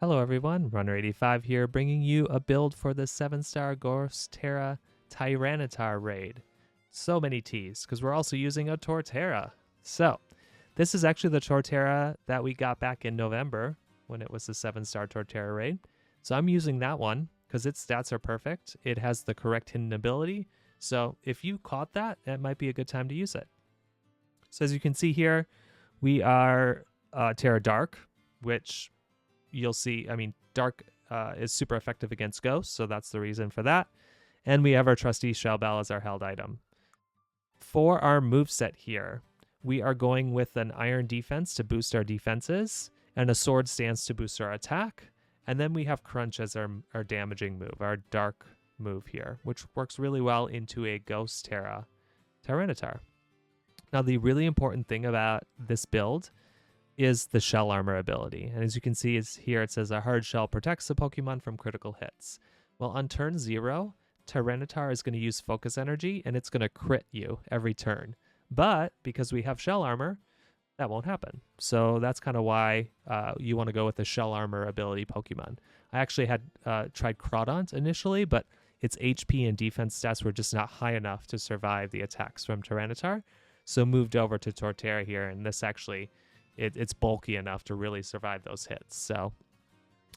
Hello everyone, Runner85 here, bringing you a build for the 7-star Ghost Tera Tyranitar raid. So many T's, because we're also using a Torterra. So, this is actually the Torterra that we got back in November, when it was the 7-star Torterra raid. So I'm using that one, because its stats are perfect. It has the correct hidden ability, so if you caught that, it might be a good time to use it. So as you can see here, we are Tera Dark, which you'll see, Dark is super effective against ghosts, so that's the reason for that. And we have our trusty Shell Bell as our held item. For our moveset here, we are going with an Iron Defense to boost our defenses, and a Sword Stance to boost our attack. And then we have Crunch as our damaging move, our dark move here, which works really well into a Ghost Tera Tyranitar. Now, the really important thing about this build is the shell armor ability. And as you can see is here, it says a hard shell protects the Pokemon from critical hits. Well, on turn 0, Tyranitar is going to use focus energy and it's going to crit you every turn. But because we have shell armor, that won't happen. So that's kind of why you want to go with the shell armor ability Pokemon. I actually had tried Crawdont initially, but its HP and defense stats were just not high enough to survive the attacks from Tyranitar. So moved over to Torterra here, and this actually it's bulky enough to really survive those hits. So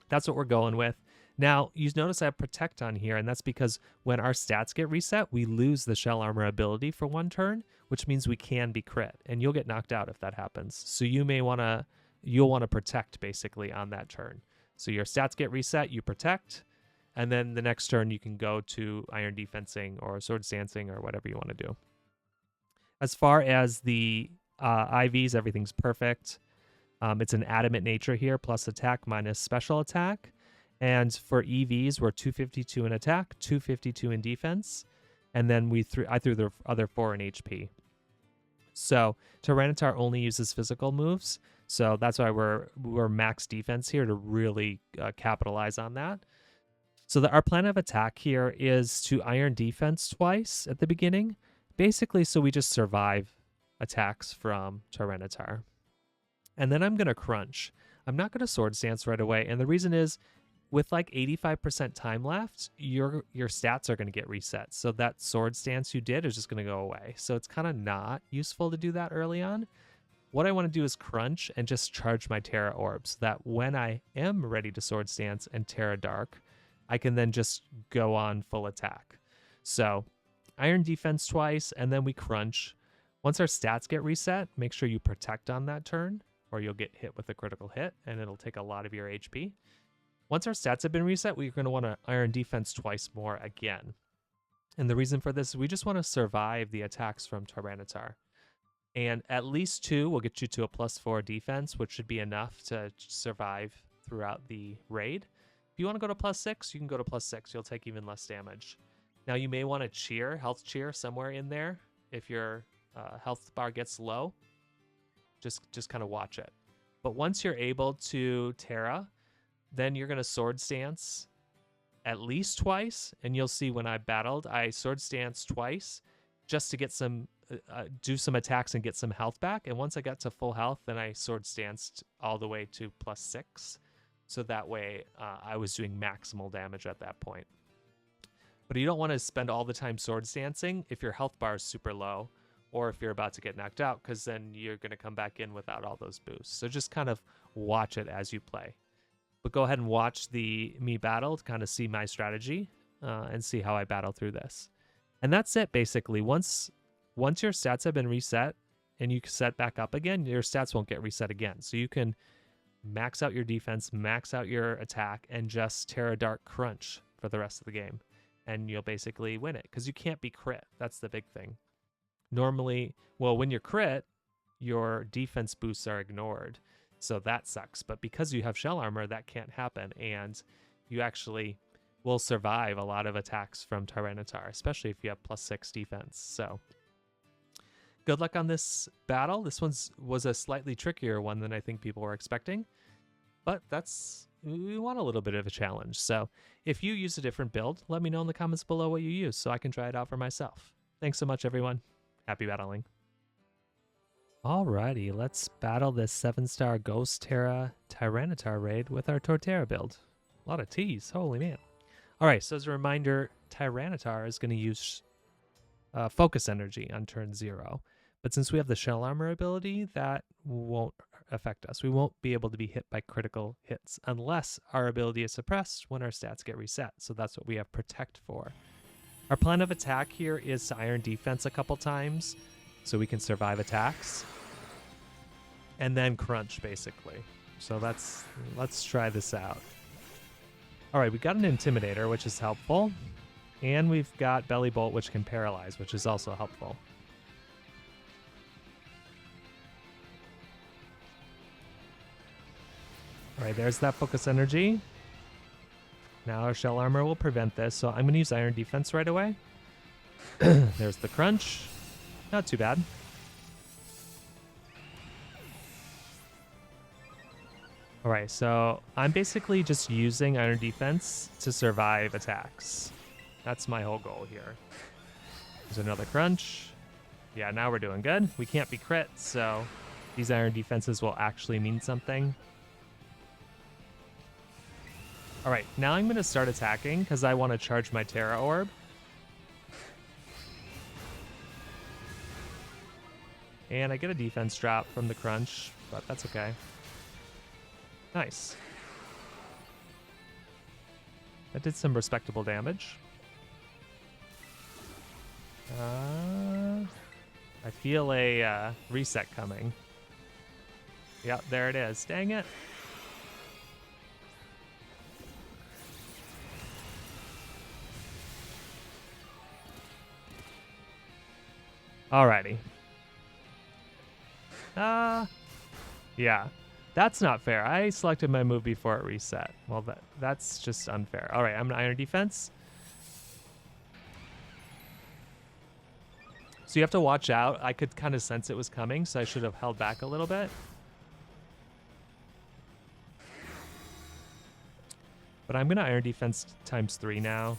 that's what we're going with. Now, you notice I have Protect on here, and that's because when our stats get reset, we lose the Shell Armor ability for one turn, which means we can be crit, and you'll get knocked out if that happens. So you'll want to Protect basically on that turn. So your stats get reset, you Protect, and then the next turn you can go to Iron Defensing or Sword Stancing or whatever you want to do. As far as the IVs, everything's perfect. It's an Adamant Nature here, plus attack minus special attack. And for EVs, we're 252 in attack, 252 in defense, and then I threw the other 4 in HP. So Tyranitar only uses physical moves, so that's why we're max defense here to really capitalize on that. So our plan of attack here is to Iron Defense twice at the beginning, basically so we just survive attacks from Tyranitar. And then I'm going to Crunch. I'm not going to Sword Stance right away, and the reason is with like 85% time left, your stats are going to get reset. So that Sword Stance you did is just going to go away. So it's kind of not useful to do that early on. What I want to do is Crunch and just charge my Tera Orb so that when I am ready to Sword Stance and Tera Dark, I can then just go on full attack. So Iron Defense twice, and then we Crunch. Once our stats get reset, make sure you Protect on that turn, or you'll get hit with a critical hit, and it'll take a lot of your HP. Once our stats have been reset, we're going to want to Iron Defense twice more again. And the reason for this is we just want to survive the attacks from Tyranitar. And at least 2 will get you to a +4 defense, which should be enough to survive throughout the raid. If you want to go to +6, you can go to +6. You'll take even less damage. Now, you may want to health cheer somewhere in there if your health bar gets low. Just kind of watch it. But once you're able to Tera, then you're going to Sword Stance at least twice, and you'll see when I battled, I Sword Stance twice just to get some, do some attacks and get some health back. And once I got to full health, then I Sword Stanced all the way to +6. So that way I was doing maximal damage at that point. But you don't want to spend all the time Sword Stancing if your health bar is super low, or if you're about to get knocked out, because then you're going to come back in without all those boosts. So just kind of watch it as you play. But go ahead and watch me battle to kind of see my strategy and see how I battle through this. And that's it, basically. Once your stats have been reset and you set back up again, your stats won't get reset again. So you can max out your defense, max out your attack, and just Tera Dark Crunch for the rest of the game. And you'll basically win it, because you can't be crit. That's the big thing. Normally, well, when you're crit, your defense boosts are ignored. So that sucks. But because you have shell armor, that can't happen. And you actually will survive a lot of attacks from Tyranitar, especially if you have +6 defense. So good luck on this battle. This was a slightly trickier one than I think people were expecting. But we want a little bit of a challenge. So if you use a different build, let me know in the comments below what you use so I can try it out for myself. Thanks so much, everyone. Happy battling. Alrighty, let's battle this 7-star Ghost Tera Tyranitar raid with our Torterra build. A lot of T's, holy man. Alright, so as a reminder, Tyranitar is going to use focus energy on turn 0. But since we have the Shell Armor ability, that won't affect us. We won't be able to be hit by critical hits unless our ability is suppressed when our stats get reset. So that's what we have Protect for. Our plan of attack here is to Iron Defense a couple times so we can survive attacks. And then Crunch, basically. So let's try this out. All right, we got an Intimidator, which is helpful. And we've got Belly Bolt, which can paralyze, which is also helpful. All right, there's that focus energy. Now our Shell Armor will prevent this, so I'm going to use Iron Defense right away. There's the Crunch. Not too bad. All right, so I'm basically just using Iron Defense to survive attacks. That's my whole goal here. There's another Crunch. Yeah, now we're doing good. We can't be crit, so these Iron Defenses will actually mean something. All right, now I'm going to start attacking because I want to charge my Tera Orb. And I get a defense drop from the Crunch, but that's okay. Nice. That did some respectable damage. I feel a reset coming. Yep, there it is. Dang it. Alrighty. Yeah. That's not fair. I selected my move before it reset. Well, that's just unfair. All right, I'm an Iron Defense. So you have to watch out. I could kind of sense it was coming, so I should have held back a little bit. But I'm going to Iron Defense times 3 now.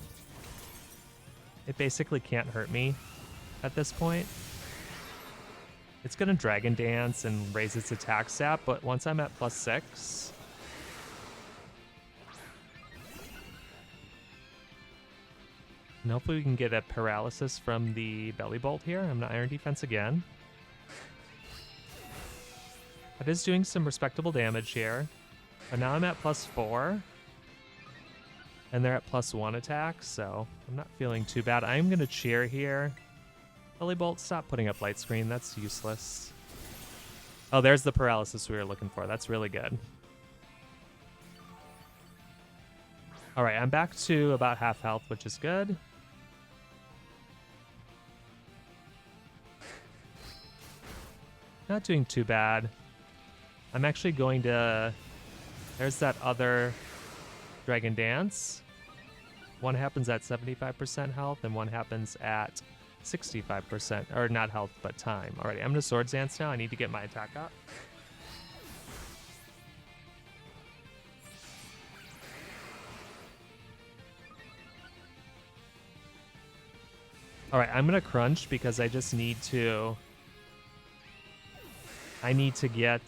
It basically can't hurt me at this point. It's going to Dragon Dance and raise its attack stat, but once I'm at +6... And hopefully we can get a paralysis from the Belly Bolt here. I'm going to Iron Defense again. That is doing some respectable damage here. But now I'm at +4. And they're at +1 attack, so I'm not feeling too bad. I'm going to cheer here. Belly Bolt, stop putting up light screen. That's useless. Oh, there's the paralysis we were looking for. That's really good. All right, I'm back to about half health, which is good. Not doing too bad. I'm actually going to... There's that other Dragon Dance. One happens at 75% health, and one happens at 65%, or not health, but time. Alrighty, I'm going to Swords Dance now. I need to get my attack up. Alright, I'm going to Crunch because I just need to... I need to get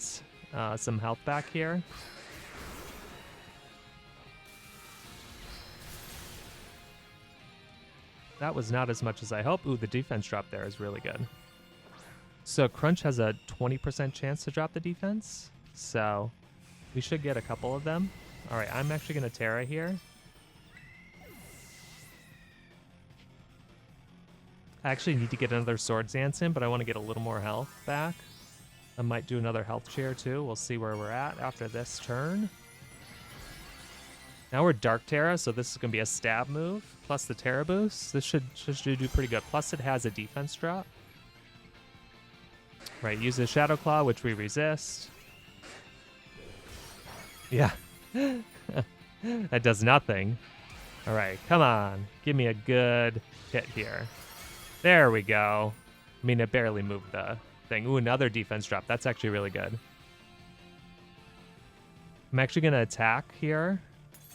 some health back here. That was not as much as I hoped. Ooh, the defense drop there is really good. So Crunch has a 20% chance to drop the defense. So we should get a couple of them. All right, I'm actually going to Tera here. I actually need to get another Swords Dance in, but I want to get a little more health back. I might do another health chair too. We'll see where we're at after this turn. Now we're Dark Tera, so this is going to be a stab move, plus the Tera boost. This should do pretty good. Plus it has a defense drop. Right, use the Shadow Claw, which we resist. Yeah. That does nothing. All right, come on. Give me a good hit here. There we go. I mean, it barely moved the thing. Ooh, another defense drop. That's actually really good. I'm actually going to attack here,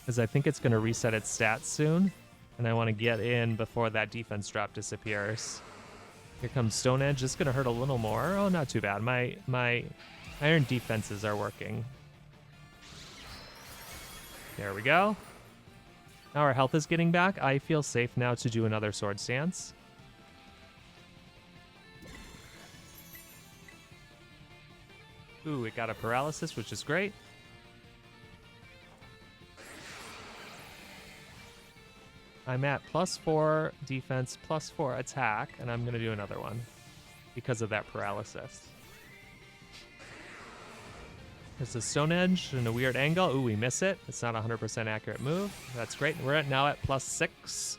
because I think it's going to reset its stats soon, and I want to get in before that defense drop disappears. Here comes Stone Edge. This is gonna hurt a little more. Oh, not too bad. My iron defenses are working. There we go. Now our health is getting back. I feel safe now to do another sword stance. Ooh, it got a paralysis, which is great. I'm at +4 defense, +4 attack, and I'm going to do another one because of that paralysis. There's a Stone Edge in a weird angle. Ooh, we miss it. It's not a 100% accurate move. That's great. We're now at +6.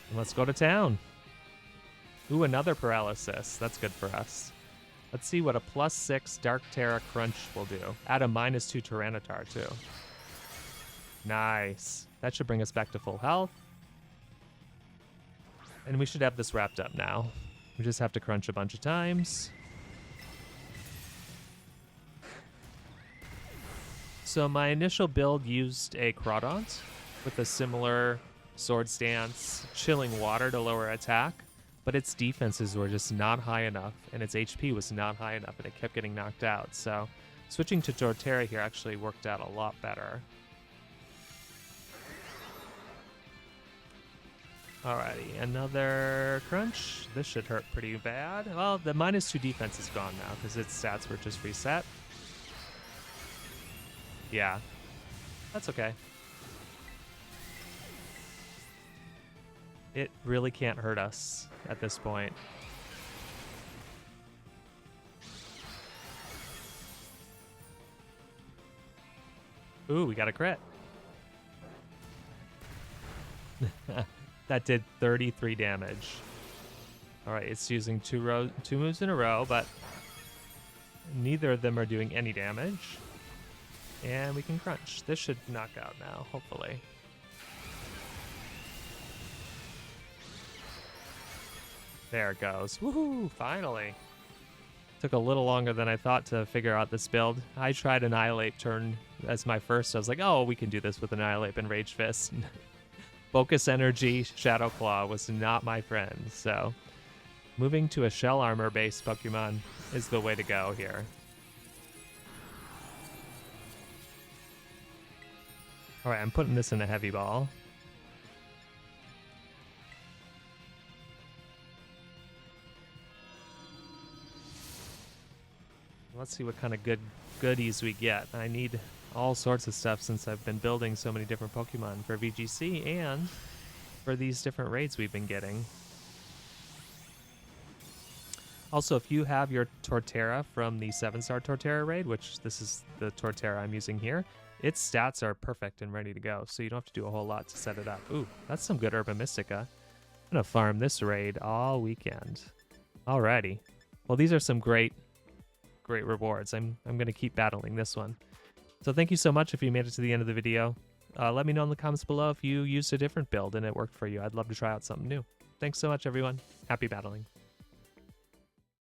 And let's go to town. Ooh, another paralysis. That's good for us. Let's see what a +6 Dark Tera Crunch will do. Add a -2 Tyranitar, too. Nice. That should bring us back to full health. And we should have this wrapped up now. We just have to crunch a bunch of times. So my initial build used a Crawdaunt with a similar sword stance, chilling water to lower attack, but its defenses were just not high enough, and its HP was not high enough, and it kept getting knocked out. So switching to Torterra here actually worked out a lot better. Alrighty, another crunch. This should hurt pretty bad. Well, the -2 defense is gone now because its stats were just reset. Yeah, that's okay. It really can't hurt us at this point. Ooh, we got a crit. That did 33 damage. All right, it's using two moves in a row, but neither of them are doing any damage. And we can crunch. This should knock out now, hopefully. There it goes. Woohoo! Finally. Took a little longer than I thought to figure out this build. I tried Annihilate turn as my first. I was like, oh, we can do this with Annihilate and Rage Fist. Focus Energy, Shadow Claw was not my friend, so moving to a Shell Armor based Pokemon is the way to go here. Alright, I'm putting this in a Heavy Ball. Let's see what kind of goodies we get. I need all sorts of stuff since I've been building so many different Pokemon for VGC and for these different raids we've been getting. Also, if you have your Torterra from the 7-star Torterra raid, which this is the Torterra I'm using here, its stats are perfect and ready to go, so you don't have to do a whole lot to set it up. Ooh, that's some good Herba Mystica. I'm gonna farm this raid all weekend. Alrighty. Well, these are some great rewards. I'm gonna keep battling this one. So thank you so much if you made it to the end of the video. Let me know in the comments below if you used a different build and it worked for you. I'd love to try out something new. Thanks so much, everyone. Happy battling.